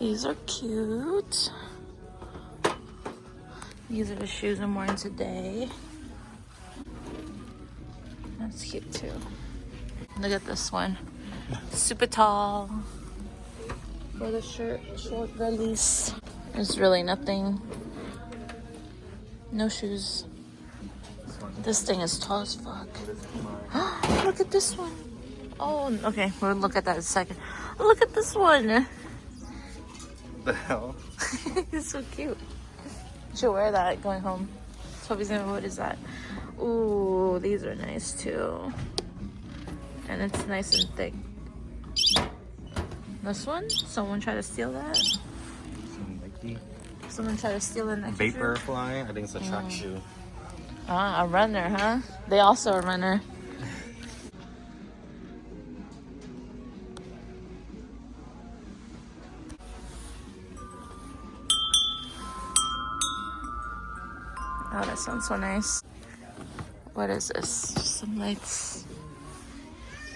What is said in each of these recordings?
These are cute. These are the shoes I'm wearing today. That's cute too. Look at this one. Super tall. For the shirt, short release. There's really nothing. No shoes. This thing is tall as fuck. Look at this one. Oh, okay. We'll look at that in a second. Look at this one. The hell? It's so cute. You should wear that going home. Toby's gonna, what is that? Ooh, these are nice too. And it's nice and thick. This one? Someone tried to steal that? Someone tried to steal an extra Vaporfly? I think it's a track shoe. Ah, a runner, huh? They also a runner. Oh, that sounds so nice. What is this? Some lights.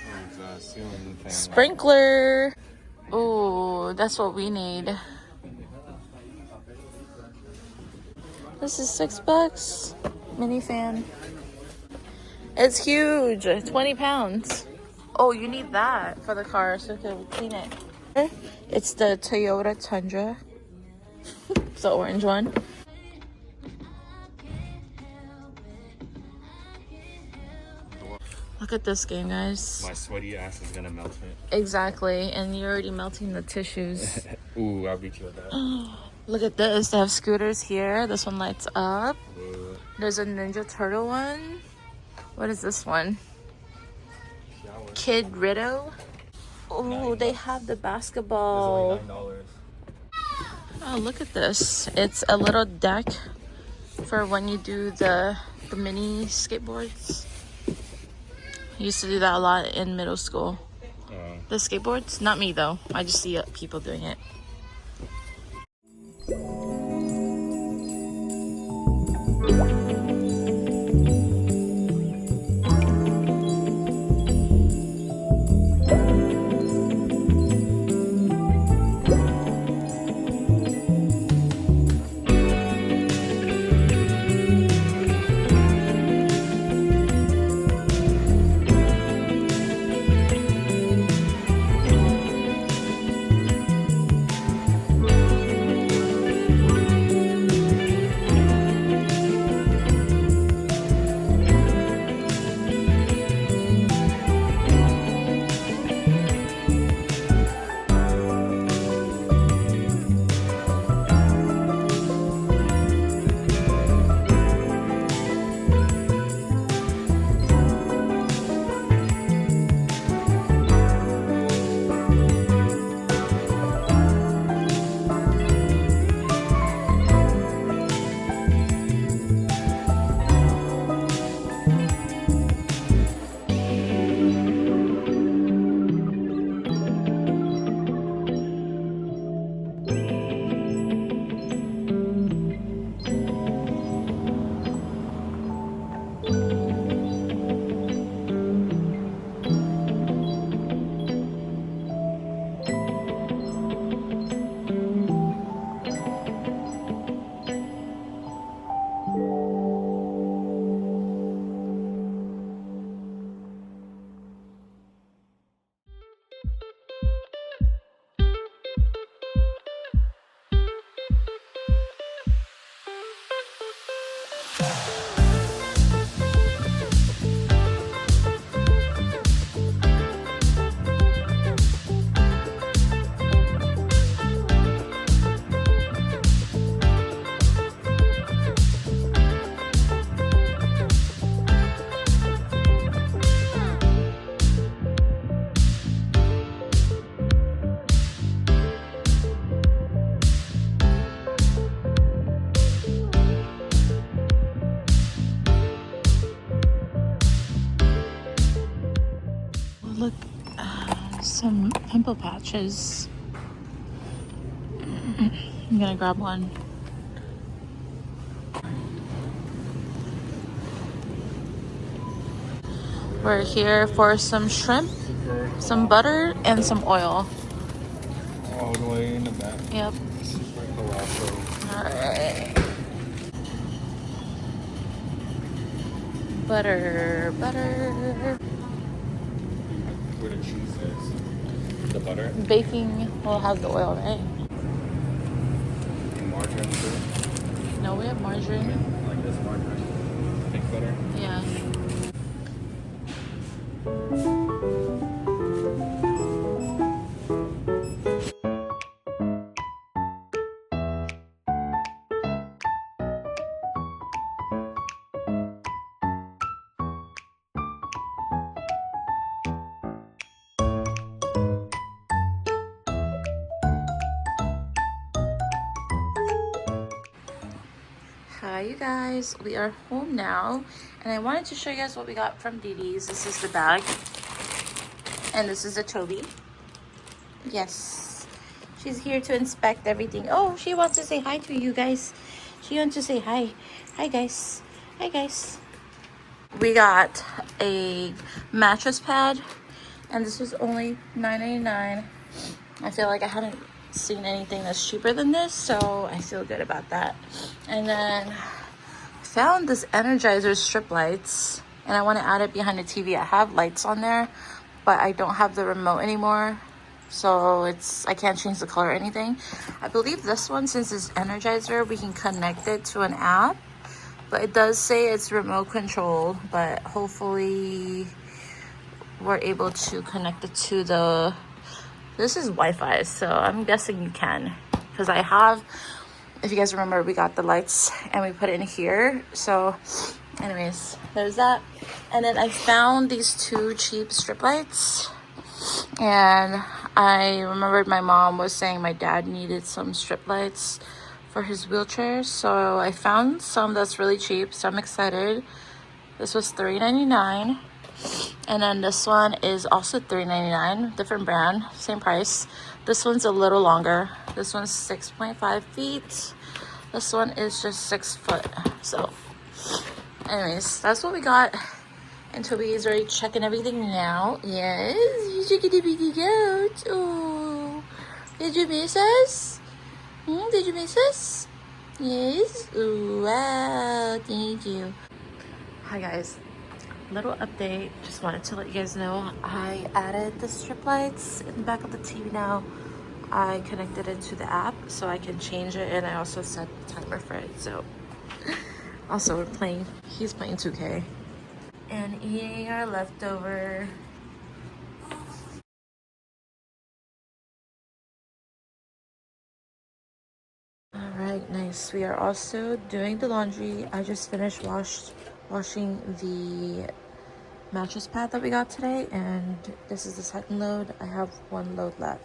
There's a ceiling fan. Sprinkler. Ooh, that's what we need. This is $6. Mini fan. It's huge. 20 pounds. Oh, you need that for the car so you can clean it. It's the Toyota Tundra. It's the orange one. Look at this game, guys. My sweaty ass is gonna melt it. Exactly, and you're already melting the tissues. Ooh, I'll beat you with that. Look at this. They have scooters here. This one lights up. There's a Ninja Turtle one. What is this one? Kid Ritto. Oh, they have the basketball. Oh, look at this. It's a little deck for when you do the mini skateboards. I used to do that a lot in middle school. The skateboards? Not me though. I just see people doing it. Look, some pimple patches. I'm gonna grab one. We're here for some shrimp, some butter, and some oil. Oh, all the way in the back. Yep. Super colossal. Alright. Butter. Where the cheese is. The butter. Baking will have the oil, right? And margarine too. No, we have margarine. Like this margarine. Pink butter. Yeah. Hi you guys, we are home now and I wanted to show you guys what we got from Didi's. This is the bag and this is the Toby. Yes, she's here to inspect everything. Oh, she wants to say hi to you guys. She wants to say hi. Hi guys. Hi guys. We got a mattress pad and this was only $9.99. I feel like I hadn't seen anything that's cheaper than this, so I feel good about that. And then I found this Energizer strip lights and I want to add it behind the TV. I have lights on there, but I don't have the remote anymore, so I can't change the color or anything. I believe this one, since it's Energizer, we can connect it to an app, but it does say it's remote controlled, but hopefully we're able to connect it to the, this is Wi-Fi, so I'm guessing you can, because I have, if you guys remember, we got the lights and we put it in here. So anyways, there's that. And then I found these two cheap strip lights, and I remembered my mom was saying my dad needed some strip lights for his wheelchair, so I found some that's really cheap, so I'm excited. This was $3.99. And then this one is also $3.99, different brand, same price. This one's a little longer. This one's 6.5 feet. This one is just 6 foot. So anyways, that's what we got. And Toby is already checking everything now. Yes, you should get a big goat. Oh, did you miss us? Did you miss us? Yes. Ooh, wow, thank you. Hi guys. Little update, just wanted to let you guys know I added the strip lights in the back of the TV now. I connected it to the app so I can change it, and I also set the timer for it. So also we're playing, he's playing 2K and eating our leftover. All right, nice. We are also doing the laundry. I just finished washing the mattress pad that we got today, and this is the second load. I have one load left.